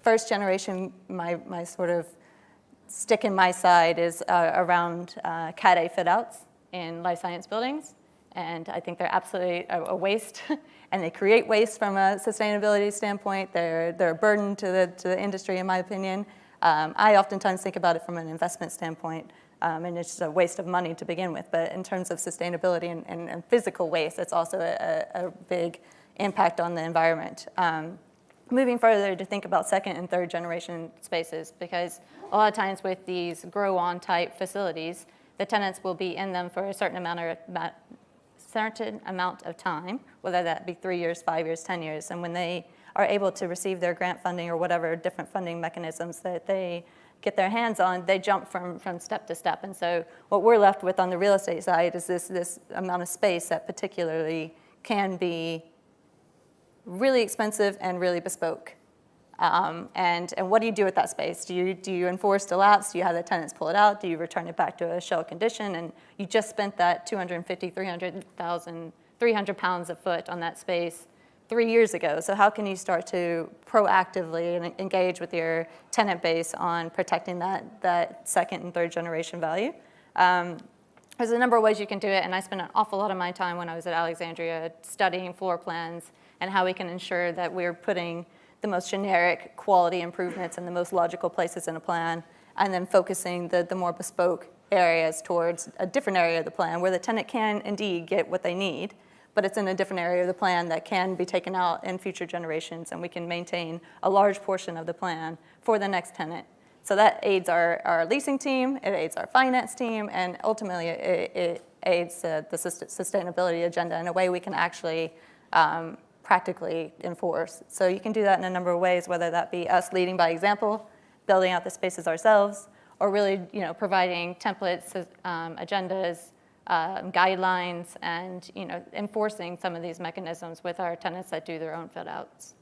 first generation, my sort of stick in my side is around Cat A fit-outs in life science buildings. And I think they're absolutely a waste, and they create waste from a sustainability standpoint. They're a burden to the industry, in my opinion. I oftentimes think about it from an investment standpoint, and it's just a waste of money to begin with. But in terms of sustainability and physical waste, it's also a big impact on the environment. Moving further to think about second and third generation spaces, because a lot of times with these grow-on type facilities, the tenants will be in them for a certain amount of time, whether that be 3 years, 5 years, 10 years. And when they are able to receive their grant funding or whatever different funding mechanisms that they get their hands on, they jump from step to step. And so what we're left with on the real estate side is this amount of space that particularly can be really expensive and really bespoke. And what do you do with that space? Do you enforce the lapse? Do you have the tenants pull it out? Do you return it back to a shell condition? And you just spent that 250, 300 pounds a foot on that space 3 years ago. So how can you start to proactively engage with your tenant base on protecting that second and third generation value? There's a number of ways you can do it, and I spent an awful lot of my time when I was at Alexandria studying floor plans and how we can ensure that we're putting the most generic quality improvements in the most logical places in a plan, and then focusing the more bespoke areas towards a different area of the plan where the tenant can indeed get what they need, but it's in a different area of the plan that can be taken out in future generations, and we can maintain a large portion of the plan for the next tenant. So that aids our leasing team, it aids our finance team, and ultimately it aids the sustainability agenda in a way we can actually practically enforce. So you can do that in a number of ways, whether that be us leading by example, building out the spaces ourselves, or really providing templates, agendas, guidelines, and enforcing some of these mechanisms with our tenants that do their own fit outs.